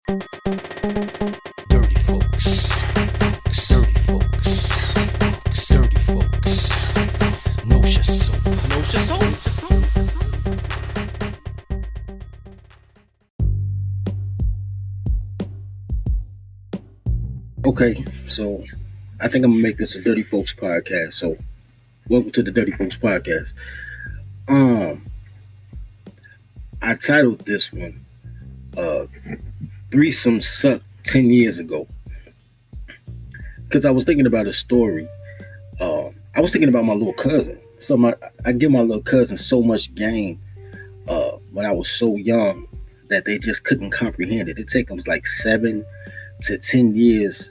Dirty folks, dirty folks, dirty folks. No soap, no soap. Okay, so I think I'm gonna make this a Dirty Folks podcast. So welcome to the Dirty Folks podcast. Um, I titled this one "Threesome Sucked 10 Years Ago" because I was thinking about a story. I was thinking about my little cousin. I give my little cousin so much game when I was so young that they just couldn't comprehend it. It took them like 7 to 10 years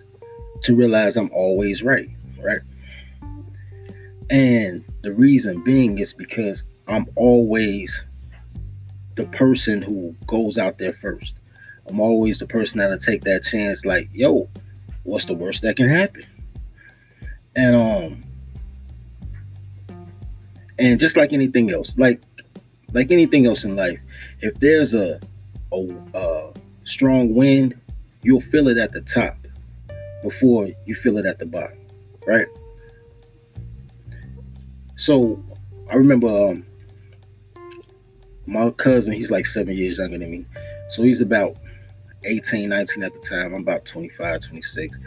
to realize I'm always right, right? And the reason being is because I'm always the person who goes out there first. I'm always the person that'll take that chance, like, yo, what's the worst that can happen? And and just like anything else, like anything else in life, if there's a strong wind, you'll feel it at the top before you feel it at the bottom, right? So I remember my cousin, he's like 7 years younger than me. So he's about 18, 19 at the time. I'm about 25, 26.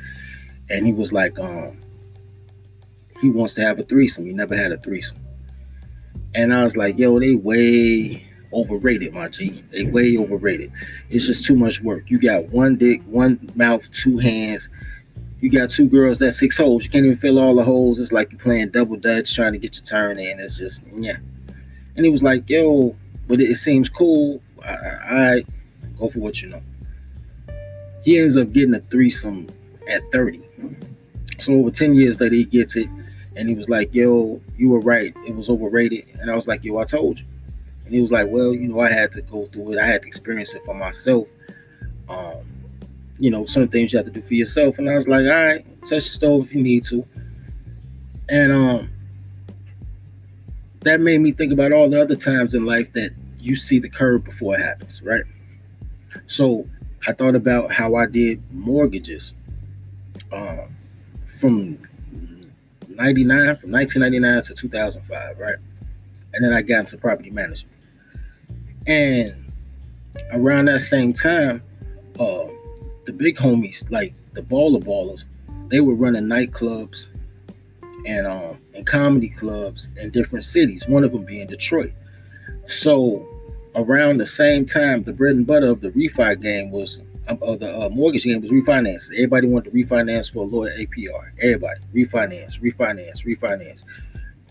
And he was like, he wants to have a threesome. He never had a threesome. And I was like, yo, they way overrated, my G. They way overrated. It's just too much work. You got one dick, one mouth, two hands. You got two girls, that's six holes. You can't even fill all the holes. It's like you're playing double dutch trying to get your turn in. It's just, yeah. And he was like, yo, but it seems cool. I go for what you know. He ends up getting a threesome at 30. So over 10 years later, he gets it. And he was like, yo, you were right. It was overrated. And I was like, yo, I told you. And he was like, well, I had to go through it. I had to experience it for myself. Um, some things you have to do for yourself. And I was like, all right, touch the stove if you need to. And that made me think about all the other times in life that you see the curve before it happens, right? So I thought about how I did mortgages um, from 1999 to 2005, right? And then I got into property management. And around that same time, uh, the big homies, like the baller ballers, they were running nightclubs and comedy clubs in different cities. One of them being Detroit. So around the same time, the bread and butter of the refi game was of the mortgage game was refinance. Everybody wanted to refinance for a lower APR. Everybody refinance, refinance, refinance.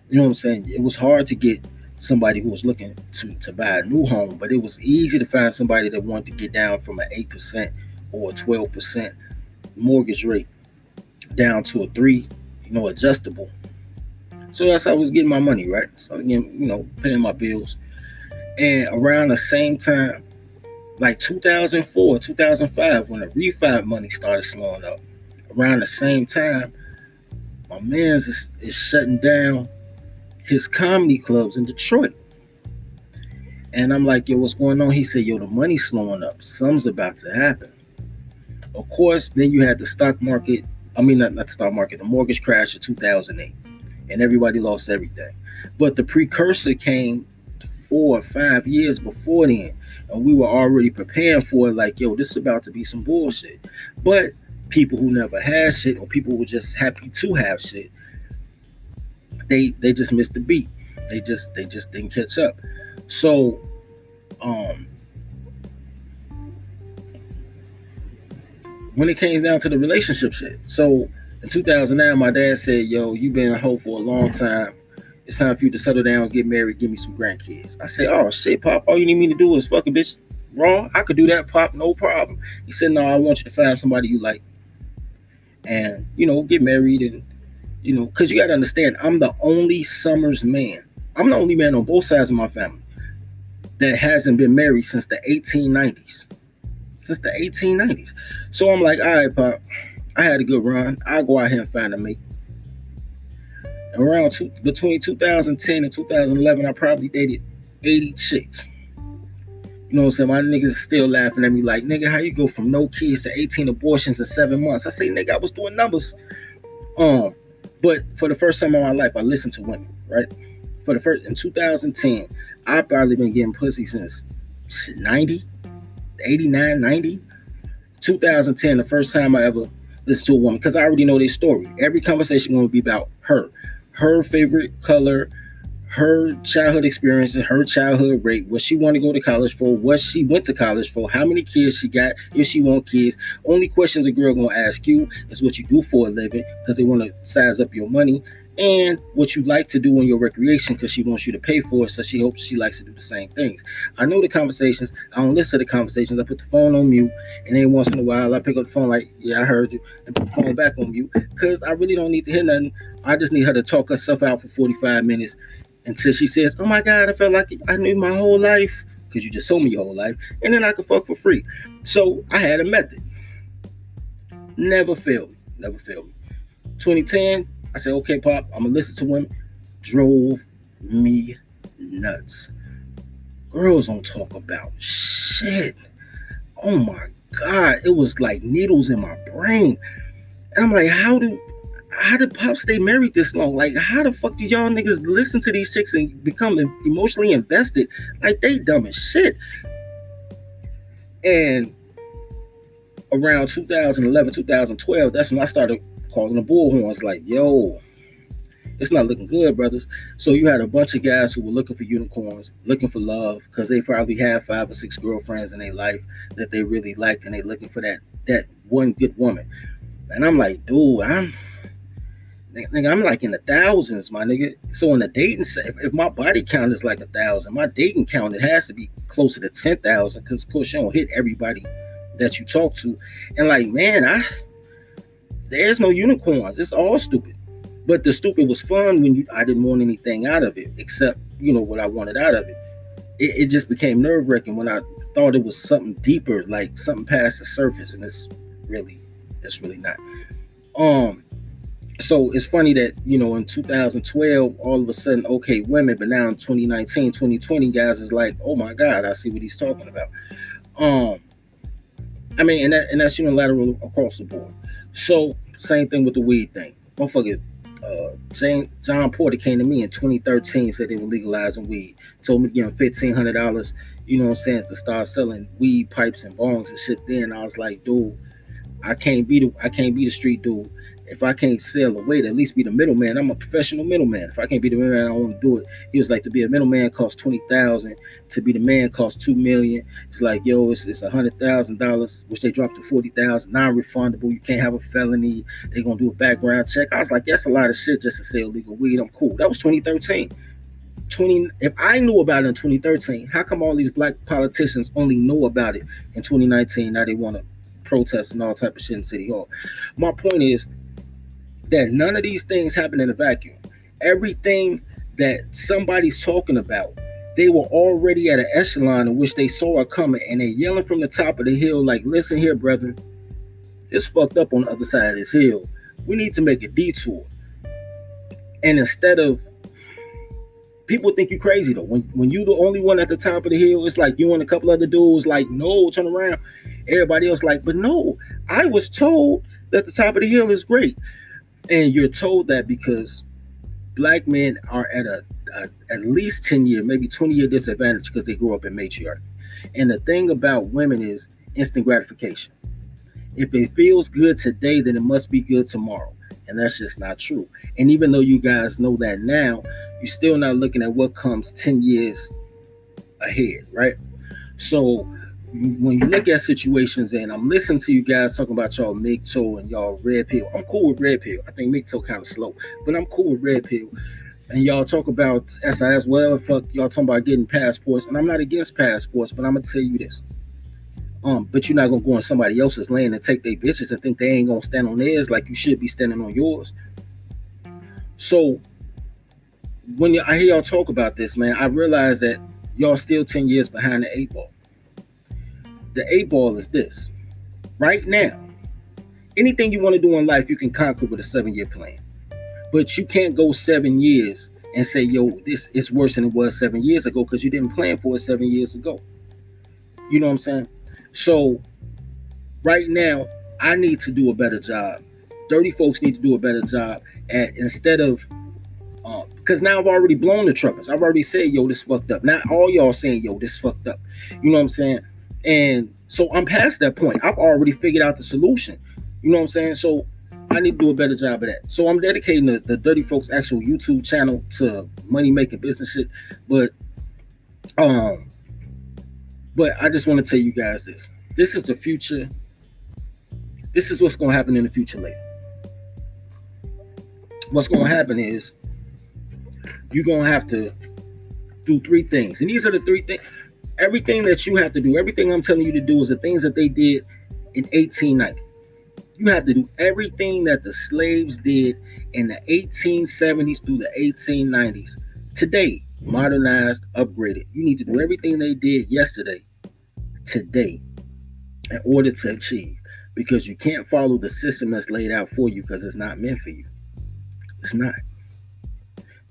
You know what I'm saying? It was hard to get somebody who was looking to buy a new home, but it was easy to find somebody that wanted to get down from an 8% or a 12% mortgage rate down to a 3, adjustable. So that's how I was getting my money, right? So again, paying my bills. And around the same time, like 2004, 2005, when the refi money started slowing up, around the same time, my man's is shutting down his comedy clubs in Detroit. And I'm like, yo, what's going on? He said, yo, the money's slowing up. Something's about to happen. Of course, then you had the stock market. I mean, not the stock market, the mortgage crash of 2008. And everybody lost everything. But the precursor came 4 or 5 years before then. And we were already preparing for it, like, yo, this is about to be some bullshit. But people who never had shit or people who were just happy to have shit, they just missed the beat. They just didn't catch up. So um when it came down to the relationship shit. So in 2009, my dad said, yo, you've been a hoe for a long time. It's time for you to settle down, get married, give me some grandkids. I said, oh shit, Pop, all you need me to do is fucking bitch raw. I could do that, Pop, no problem. He said, no, I want you to find somebody you like and, get married and, because you got to understand, I'm the only Summers man. I'm the only man on both sides of my family that hasn't been married since the 1890s. Since the 1890s. So I'm like, all right, Pop, I had a good run. I'll go out here and find a mate. Between 2010 and 2011, I probably dated 80 chicks. You know what I'm saying? My niggas still laughing at me like, nigga, how you go from no kids to 18 abortions in 7 months? I say, nigga, I was doing numbers. Um, but for the first time in my life, I listened to women, right? For the first in 2010, I probably been getting pussy since 90, 89, 90. 2010, the first time I ever listened to a woman, because I already know their story. Every conversation going to be about her favorite color, her childhood experiences, her childhood rate, what she wanted to go to college for, what she went to college for, how many kids she got, if she want kids. Only questions a girl gonna ask you is what you do for a living, because they want to size up your money, and what you like to do in your recreation, because she wants you to pay for it, so she hopes she likes to do the same things. I know the conversations. I don't listen to the conversations. I put the phone on mute, and then once in a while I pick up the phone like, yeah, I heard you, and put the phone back on mute, because I really don't need to hear nothing. I just need her to talk herself out for 45 minutes until she says, "Oh my God, I felt like I knew my whole life," because you just told me your whole life, and then I could fuck for free. So I had a method. Never failed me. Never failed me. 2010, I said, "Okay, Pop, I'm gonna listen to women." Drove me nuts. Girls don't talk about shit. Oh my God, it was like needles in my brain, and I'm like, how did Pop stay married this long? Like, how the fuck do y'all niggas listen to these chicks and become emotionally invested? Like, they dumb as shit. And around 2011, 2012, that's when I started calling the bullhorns. Like, yo, it's not looking good, brothers. So you had a bunch of guys who were looking for unicorns, looking for love, because they probably had 5 or 6 girlfriends in their life that they really liked, and they looking for that one good woman. And I'm like, dude, nigga, I'm like in the thousands, my nigga. So in the dating set, if my body count is like 1,000, my dating count it has to be closer to 10,000, because of course you don't hit everybody that you talk to. And like, man, there's no unicorns. It's all stupid. But the stupid was fun when I didn't want anything out of it except what I wanted out of it. It just became nerve wracking when I thought it was something deeper, like something past the surface, and it's really not. Um, so it's funny that in 2012 all of a sudden okay women, but now in 2019, 2020 guys is like, oh my God, I see what he's talking about. um I mean, and that's unilateral across the board. So same thing with the weed thing. Motherfucker, John Porter came to me in 2013, said they were legalizing weed, told me to give him $1,500, what I'm saying, to start selling weed pipes and bongs and shit. Then I was like, dude, I can't be the street dude. If I can't sell a way to at least be the middleman, I'm a professional middleman. If I can't be the middleman, I don't want to do it. He was like, to be a middleman costs 20,000, to be the man costs 2 million. It's like, yo, it's $100,000, which they dropped to 40,000, non-refundable. You can't have a felony. They're gonna do a background check. I was like, that's a lot of shit just to sell illegal weed. I'm cool. That was 2013. If I knew about it in 2013, how come all these black politicians only know about it in 2019? Now they want to protest and all type of shit in City Hall. My point is that none of these things happen in a vacuum. Everything that somebody's talking about, they were already at an echelon in which they saw it coming, and they yelling from the top of the hill like, listen here, brother, it's fucked up on the other side of this hill. We need to make a detour. And instead of, people think you crazy though. When you the only one at the top of the hill, it's like you and a couple other dudes like, no, turn around. Everybody else like, but no, I was told that the top of the hill is great. And you're told that because black men are at least 10-year, maybe 20-year disadvantage because they grew up in matriarchy. And the thing about women is instant gratification. If it feels good today, then it must be good tomorrow. And that's just not true. And even though you guys know that now, you're still not looking at what comes 10 years ahead, right? So when you look at situations, and I'm listening to you guys talking about y'all MGTOW and y'all red pill. I'm cool with red pill. I think MGTOW kind of slow, but I'm cool with red pill. And y'all talk about SIS, whatever fuck y'all talking about getting passports, and I'm not against passports, but I'm gonna tell you this. But you're not gonna go on somebody else's land and take their bitches and think they ain't gonna stand on theirs like you should be standing on yours. So when I hear y'all talk about this, man, I realize that y'all still 10 years behind the 8 ball. The 8 ball is this. Right now, anything you want to do in life, you can conquer with a 7-year plan. But you can't go 7 years and say, yo, this is worse than it was 7 years ago, because you didn't plan for it 7 years ago. You know what I'm saying? So right now, I need to do a better job. Dirty folks need to do a better job at instead of because now I've already blown the trumpets. I've already said, yo, this fucked up. Not all y'all saying, yo, this fucked up. You know what I'm saying? And so I'm past that point. I've already figured out the solution. You know what I'm saying? So I need to do a better job of that. So I'm dedicating the Dirty Folks actual YouTube channel to money making business shit. But um, but I just want to tell you guys this. This is the future. This is what's gonna happen in the future later. What's gonna happen is you're gonna have to do three things. And these are the three things. Everything that you have to do, everything I'm telling you to do is the things that they did in 1890. You have to do everything that the slaves did in the 1870s through the 1890s. Today, modernized, upgraded. You need to do everything they did yesterday, today, in order to achieve. Because you can't follow the system that's laid out for you because it's not meant for you. It's not.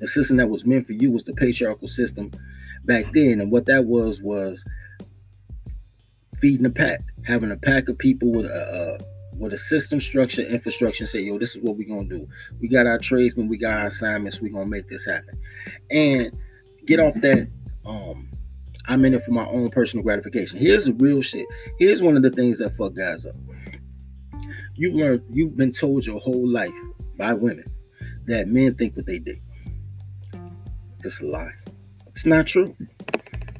The system that was meant for you was the patriarchal system back then. And what that was feeding a pack, having a pack of people with a system structure, infrastructure, and say, yo, this is what we're gonna do. We got our tradesmen, we got our assignments, we're gonna make this happen. And get off that I'm in it for my own personal gratification. Here's the real shit. Here's one of the things that fuck guys up. You've been told your whole life by women that men think what they did. It's a lie. It's not true.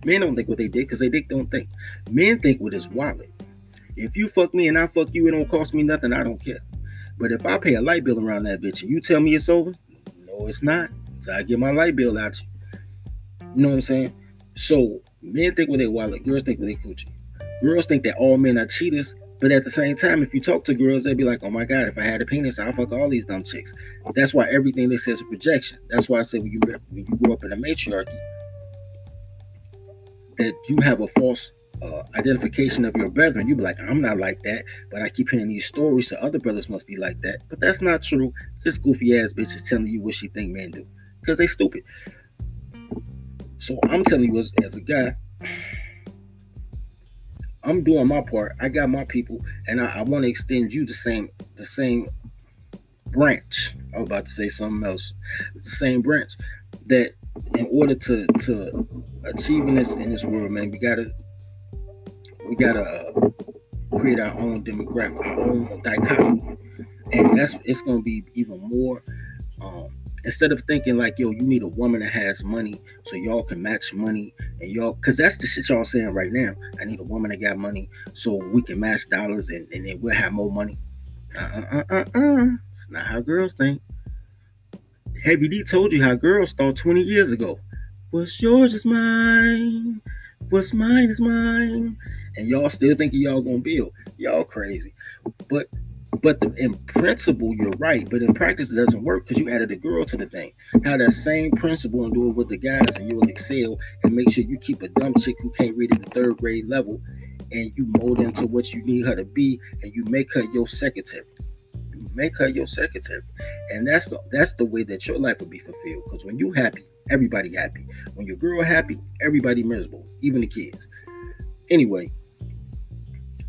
Men don't think what they did because they don't think. Men think with his wallet. If you fuck me and I fuck you, it don't cost me nothing. I don't care. But if I pay a light bill around that bitch and you tell me it's over, no, it's not. So I get my light bill out you. You know what I'm saying? So men think with their wallet, girls think with their coochie. Girls think that all men are cheaters, but at the same time, if you talk to girls, they'd be like, "Oh my god, if I had a penis, I'd fuck all these dumb chicks." That's why everything they say is a projection. That's why I say when you grow up in a matriarchy, that you have a false identification of your brethren. You be like, "I'm not like that," but I keep hearing these stories, so other brothers must be like that. But that's not true. Just goofy ass bitches telling you what she think men do because they stupid. So I'm telling you, as a guy, I'm doing my part. I got my people, and I want to extend you the same branch. I was about to say something else. It's the same branch that in order to achieve in this world, man, we gotta create our own demographic, our own dichotomy, and it's gonna be even more. Instead of thinking like, yo, you need a woman that has money so y'all can match money and y'all, because that's the shit y'all saying right now. I need a woman that got money so we can match dollars and then we'll have more money. It's not how girls think. Heavy D told you how girls thought 20 years ago. What's yours is mine. What's mine is mine. And y'all still thinking y'all gonna build. Y'all crazy. But in principle, you're right. But in practice, it doesn't work because you added a girl to the thing. Have that same principle and do it with the guys, and you'll excel. And make sure you keep a dumb chick who can't read at the third grade level, and you mold into what you need her to be, and you make her your secretary. You make her your secretary, and that's the way that your life will be fulfilled. Because when you happy, everybody happy. When your girl happy, everybody miserable, even the kids. Anyway.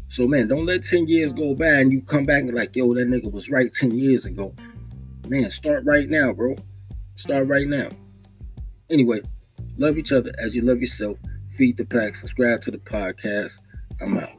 So man, don't let 10 years go by and you come back and like, yo, that nigga was right 10 years ago. Man, start right now, bro. Start right now. Anyway, love each other as you love yourself. Feed the pack. Subscribe to the podcast. I'm out.